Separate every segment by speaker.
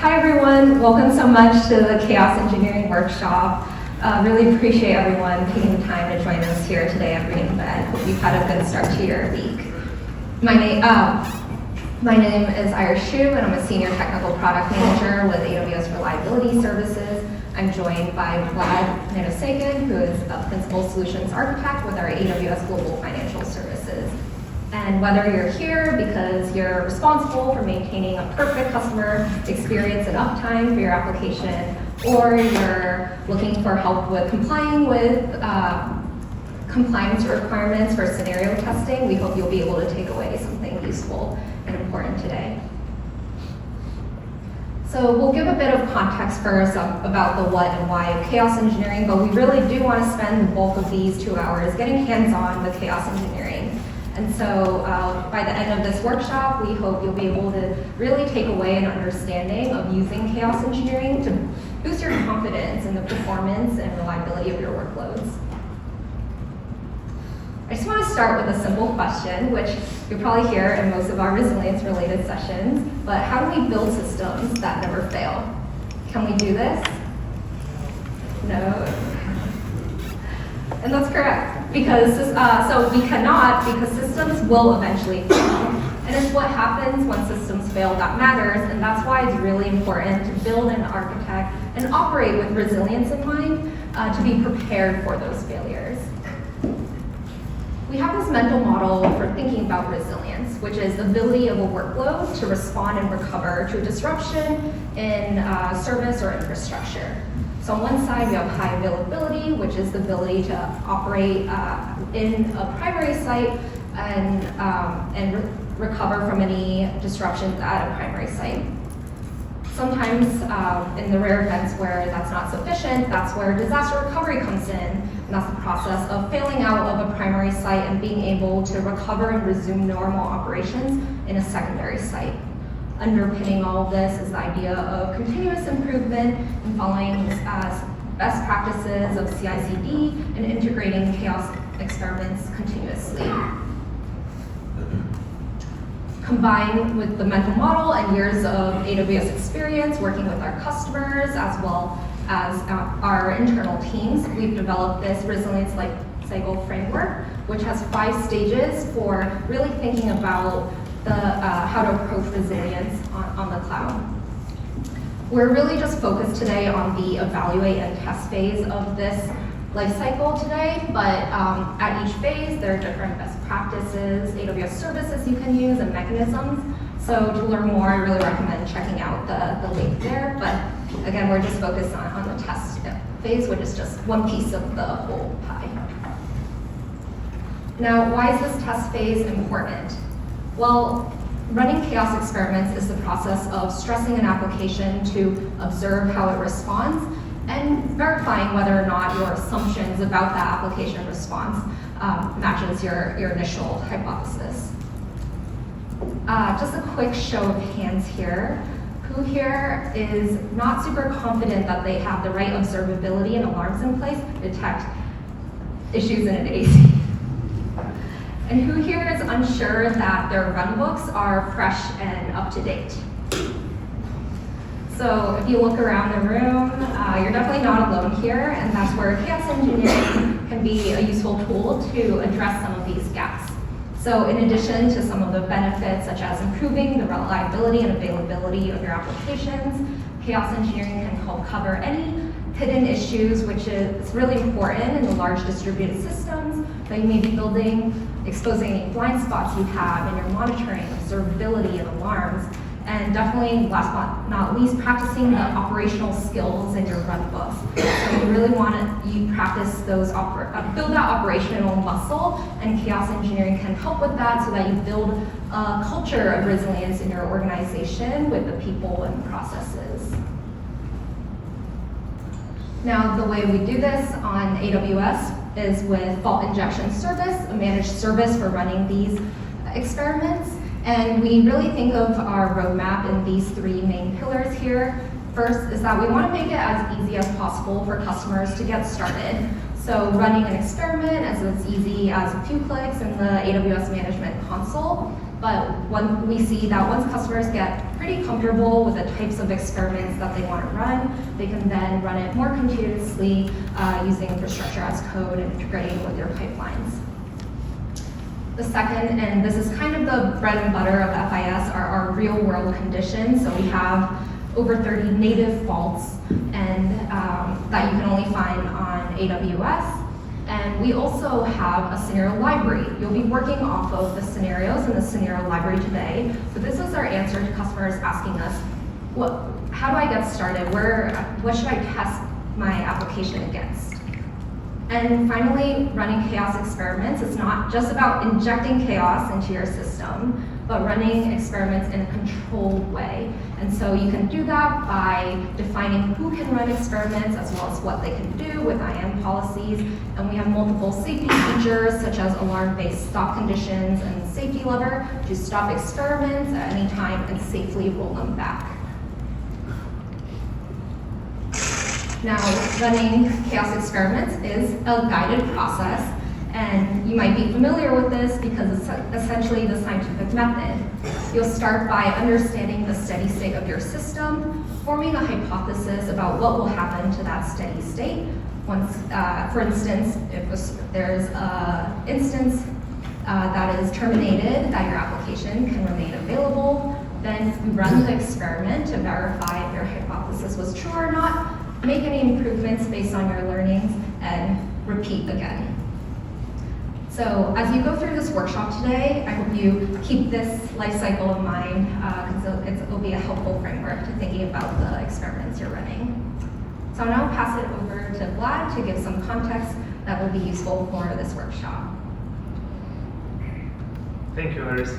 Speaker 1: Hi everyone, welcome so much to the Chaos Engineering Workshop. Really appreciate everyone taking the time to join us here today at Green Event. Hope you've had a good start to your week. My name is Iris Shu, and I'm a Senior Technical Product Manager with AWS Reliability Services. I'm joined by Vlad Nanosekin, who is a Principal Solutions Architect with our AWS Global Financial Services. And whether you're here because you're responsible for maintaining a perfect customer experience and uptime for your application, or you're looking for help with complying with compliance requirements for scenario testing, we hope you'll be able to take away something useful and important today. So we'll give a bit of context first about the what and why of chaos engineering, but we really do want to spend the bulk of these 2 hours getting hands-on with chaos engineering. And so by the end of this workshop, we hope you'll be able to really take away an understanding of using chaos engineering to boost your confidence in the performance and reliability of your workloads. I just want to start with a simple question, which you'll probably hear in most of our resilience-related sessions, but how do we build systems that never fail? Can we do this? No. And that's correct, because so we cannot, because systems will eventually fail. And it's what happens when systems fail that matters, and that's why it's really important to build and architect and operate with resilience in mind to be prepared for those failures. We have this mental model for thinking about resilience, which is the ability of a workload to respond and recover to a disruption in service or infrastructure. So on one side, we have high availability, which is the ability to operate in a primary site and recover from any disruptions at a primary site. Sometimes in the rare events where that's not sufficient, that's where disaster recovery comes in. And that's the process of failing out of a primary site and being able to recover and resume normal operations in a secondary site. Underpinning all of this is the idea of continuous improvement and following best practices of CI/CD and integrating chaos experiments continuously. Combined with the mental model and years of AWS experience working with our customers as well as our internal teams, we've developed this resilience life cycle framework, which has 5 stages for really thinking about how to approach resilience on the cloud. We're really just focused today on the evaluate and test phase of this life cycle today, but at each phase, there are different best practices, AWS services you can use, and mechanisms. So to learn more, I really recommend checking out the link there. But again, we're just focused on the test phase, which is just one piece of the whole pie. Now, why is this test phase important? Well, running chaos experiments is the process of stressing an application to observe how it responds and verifying whether or not your assumptions about that application response matches your initial hypothesis. Just a quick show of hands here. Who here is not super confident that they have the right observability and alarms in place to detect issues in an AC? And who here is unsure that their runbooks are fresh and up to date? So if you look around the room, you're definitely not alone here, and that's where chaos engineering can be a useful tool to address some of these gaps. So in addition to some of the benefits, such as improving the reliability and availability of your applications, chaos engineering can help cover any hidden issues, which is really important in the large distributed systems that you may be building, exposing any blind spots you have in your monitoring, observability, and alarms. And definitely, last but not least, practicing the operational skills in your runbooks. So you really want to practice those, build that operational muscle, and chaos engineering can help with that so that you build a culture of resilience in your organization with the people and processes. Now, the way we do this on AWS is with fault injection service, a managed service for running these experiments. And we really think of our roadmap in these 3 main pillars here. First is that we want to make it as easy as possible for customers to get started. So running an experiment is as easy as a few clicks in the AWS Management Console, But we see that once customers get pretty comfortable with the types of experiments that they want to run, they can then run it more continuously using infrastructure as code and integrating with their pipelines. The second, and this is kind of the bread and butter of FIS, are our real world conditions. So we have over 30 native faults and that you can only find on AWS. And we also have a scenario library. You'll be working off of the scenarios in the scenario library today. So this is our answer to customers asking us, how do I get started? What should I test my application against? And finally, running chaos experiments is not just about injecting chaos into your system, but running experiments in a controlled way. And so you can do that by defining who can run experiments as well as what they can do with IAM policies. And we have multiple safety features such as alarm-based stop conditions and safety lever to stop experiments at any time and safely roll them back. Now, running chaos experiments is a guided process. And you might be familiar with this because it's essentially the scientific method. You'll start by understanding the steady state of your system, forming a hypothesis about what will happen to that steady state. Once, for instance, if there's an instance that is terminated, that your application can remain available, then you run the experiment to verify if your hypothesis was true or not, make any improvements based on your learnings, and repeat again. So as you go through this workshop today, I hope you keep this life cycle in mind because it'll be a helpful framework to thinking about the experiments you're running. So I'll now pass it over to Vlad to give some context that will be useful for this workshop.
Speaker 2: Thank you, Iris.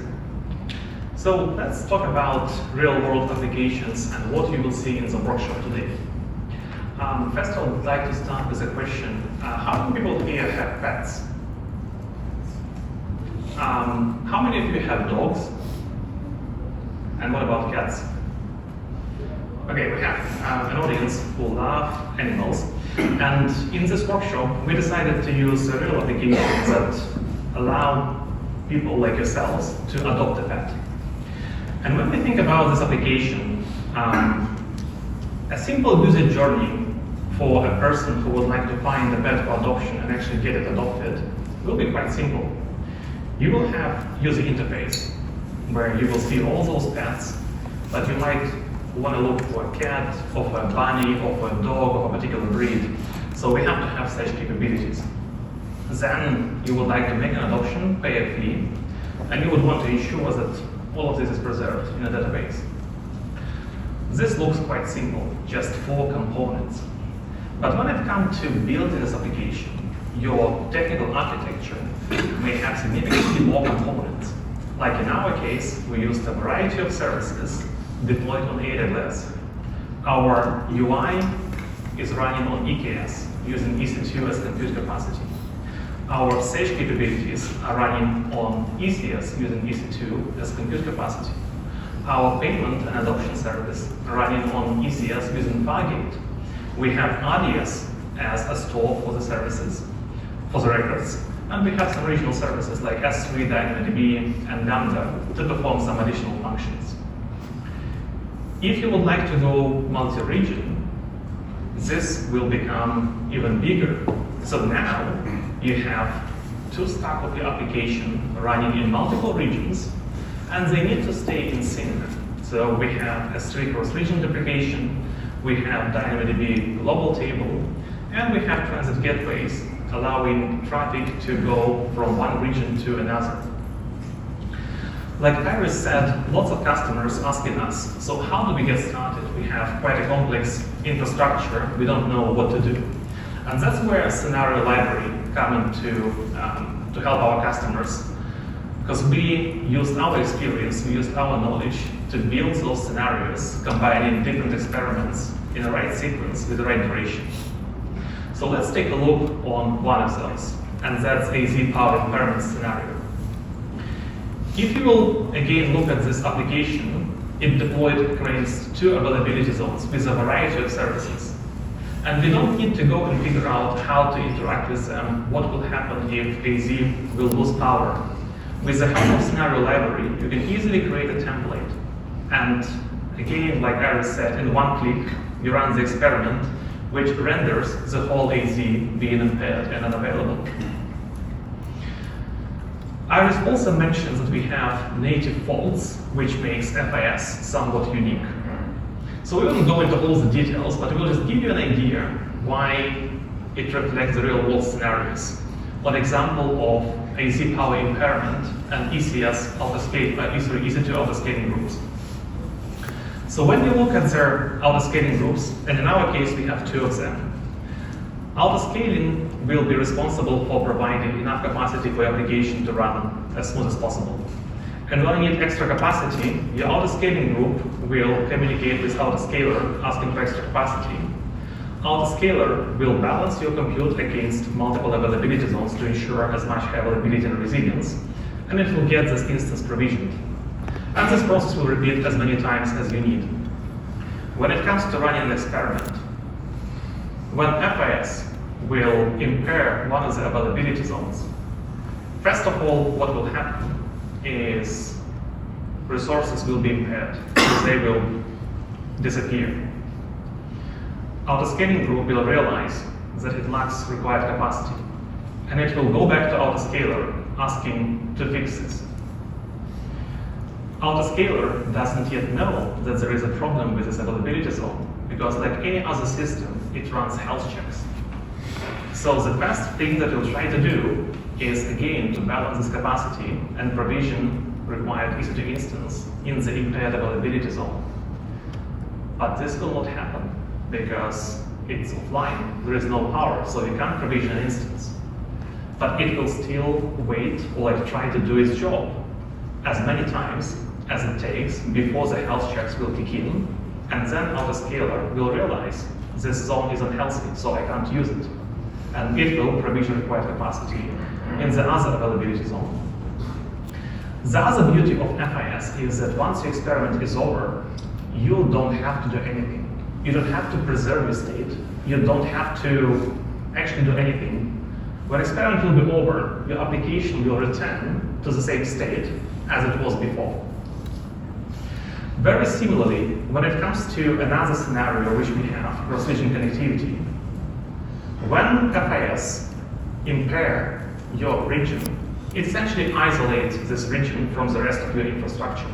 Speaker 2: So let's talk about real-world applications and what you will see in the workshop today. First, I would like to start with a question. How many people here have pets? How many of you have dogs? And what about cats? Okay, we have an audience who love animals. And in this workshop, we decided to use real applications that allow people like yourselves to adopt a pet. And when we think about this application, a simple user journey for a person who would like to find a pet for adoption and actually get it adopted will be quite simple. You will have user interface where you will see all those pets, but you might want to look for a cat, or for a bunny, or for a dog, or a particular breed. So we have to have such capabilities. Then you would like to make an adoption, pay a fee, and you would want to ensure that all of this is preserved in a database. This looks quite simple, just 4 components. But when it comes to building this application, your technical architecture may have significantly more components. Like in our case, we used a variety of services deployed on AWS. Our UI is running on EKS using EC2 as compute capacity. Our Sage capabilities are running on ECS using EC2 as compute capacity. Our payment and adoption service are running on ECS using Fargate. We have RDS as a store for the services, for the records, and we have some regional services like S3, DynamoDB, and Lambda to perform some additional functions. If you would like to go multi-region, this will become even bigger. So now you have 2 stack of your application running in multiple regions, and they need to stay in sync. So we have S3 cross-region deprecation, we have DynamoDB global table, and we have transit gateways allowing traffic to go from one region to another. Like Iris said, lots of customers asking us, so how do we get started? We have quite a complex infrastructure, we don't know what to do. And that's where a scenario library comes to help our customers, because we used our experience, we used our knowledge to build those scenarios, combining different experiments in the right sequence with the right duration. So let's take a look on one of those, and that's AZ power impairment scenario. If you will again look at this application, it deployed across 2 availability zones with a variety of services. And we don't need to go and figure out how to interact with them, what will happen if AZ will lose power. With the help of scenario library, you can easily create a template. And again, like Iris said, in one click, you run the experiment, which renders the whole AZ being impaired and unavailable. Iris also mentions that we have native faults, which makes FIS somewhat unique. So we won't go into all the details, but we will just give you an idea why it reflects the real-world scenarios. One example of AZ power impairment and ECS EC2 autoscaling groups. So when you look at their autoscaling groups, and in our case we have two of them, autoscaling will be responsible for providing enough capacity for your application to run as smooth as possible. And when you need extra capacity, your autoscaling group will communicate with autoscaler asking for extra capacity. Autoscaler will balance your compute against multiple availability zones to ensure as much availability and resilience, and it will get this instance provisioned. And this process will repeat as many times as you need. When it comes to running an experiment, when FIS will impair one of the availability zones, first of all, what will happen is resources will be impaired, so they will disappear. Autoscaling group will realize that it lacks required capacity, and it will go back to autoscaler asking to fix this. Autoscaler doesn't yet know that there is a problem with this availability zone, because like any other system, it runs health checks. So the best thing that we'll try to do is, again, to balance this capacity and provision required EC2 instance in the impaired availability zone. But this will not happen because it's offline, there is no power, so you can't provision an instance. But it will still wait or like try to do its job as many times as it takes before the health checks will kick in, and then autoscaler will realize this zone is unhealthy, so I can't use it. And it will provision required capacity in the other availability zone. The other beauty of FIS is that once your experiment is over, you don't have to do anything. You don't have to preserve your state. You don't have to actually do anything. When experiment will be over, your application will return to the same state as it was before. Very similarly, when it comes to another scenario which we have, cross-region connectivity, when FIS impair your region, it essentially isolates this region from the rest of your infrastructure.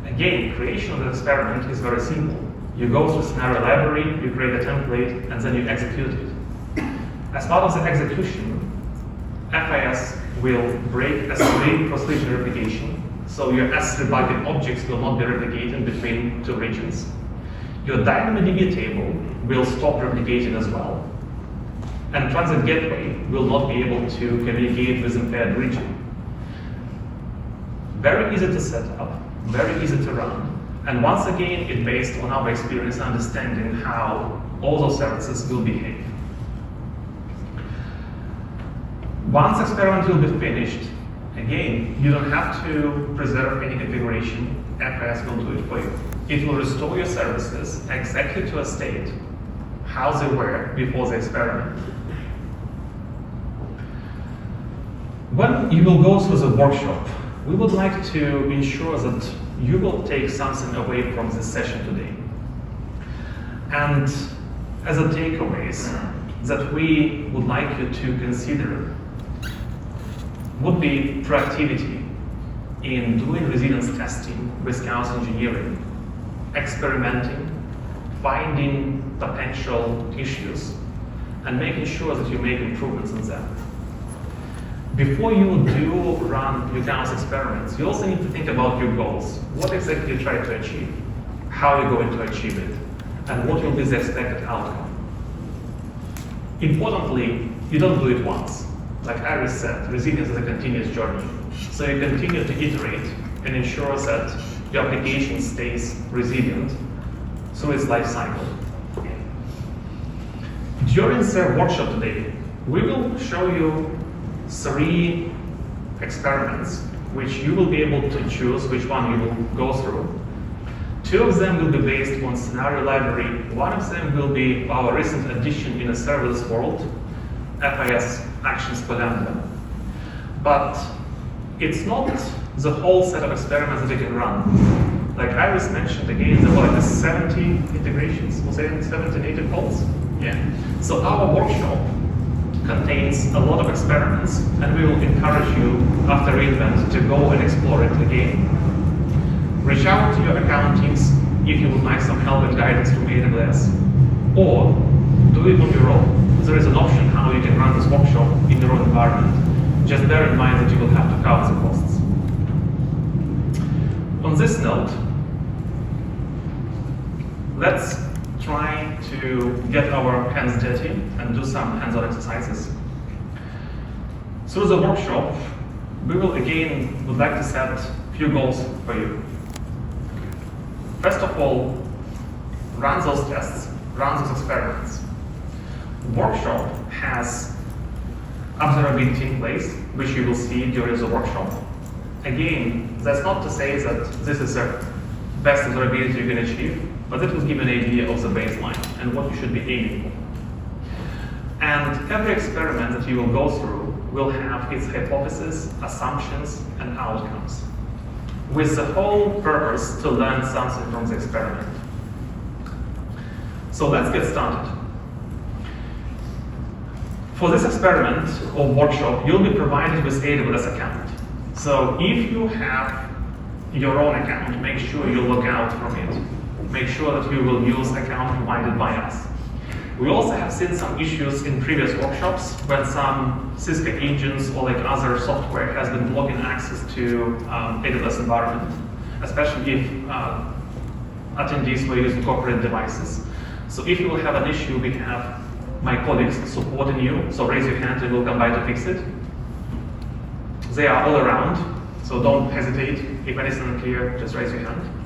Speaker 2: Again, creation of the experiment is very simple. You go through scenario library, you create a template, and then you execute it. As part of the execution, FIS will break S3 cross-region replication, so your S3 bucket objects will not be replicated between two regions. Your DynamoDB table will stop replicating as well, and transit gateway will not be able to communicate with impaired region. Very easy to set up, very easy to run, and once again, it's based on our experience and understanding how all those services will behave. Once experiment will be finished, again, you don't have to preserve any configuration. FIS will do it for you. It will restore your services exactly to a state how they were before the experiment. When you will go through the workshop, we would like to ensure that you will take something away from this session today. And as a takeaways that we would like you to consider would be proactivity in doing resilience testing with chaos engineering, experimenting, finding potential issues, and making sure that you make improvements on them. Before you do run your chaos experiments, you also need to think about your goals. What exactly you try to achieve? How are you going to achieve it? And what will be the expected outcome? Importantly, you don't do it once. Like Iris said, resilience is a continuous journey. So you continue to iterate and ensure that your application stays resilient through its life cycle. During the workshop today, we will show you 3 experiments which you will be able to choose which one you will go through. 2 of them will be based on scenario library. 1 of them will be our recent addition in a serverless world, FIS Actions for Lambda. But it's not the whole set of experiments that you can run. Like Iris mentioned again, there were like 70 integrations, was it 70 native calls? Yeah. So our workshop contains a lot of experiments, and we will encourage you after reInvent to go and explore it again. Reach out to your account teams if you would like some help and guidance from AWS, or do it on your own. There is an option how you can run this workshop in your own environment. Just bear in mind that you will have to cover the costs. On this note, let's try to get our hands dirty and do some hands-on exercises. Through the workshop, we will again would like to set a few goals for you. First of all, run those tests, run those experiments. Workshop has observability in place, which you will see during the workshop. Again, that's not to say that this is the best observability you can achieve, but it will give an idea of the baseline and what you should be aiming for. And every experiment that you will go through will have its hypothesis, assumptions, and outcomes, with the whole purpose to learn something from the experiment. So let's get started. For this experiment or workshop, you'll be provided with AWS account. So if you have your own account, make sure you log out from it. Make sure that you will use account provided by us. We also have seen some issues in previous workshops when some Cisco agents or like other software has been blocking access to AWS environment, especially if attendees were using corporate devices. So if you will have an issue, we have my colleagues supporting you, so raise your hand and we'll come by to fix it. They are all around, so don't hesitate. If anything unclear, just raise your hand.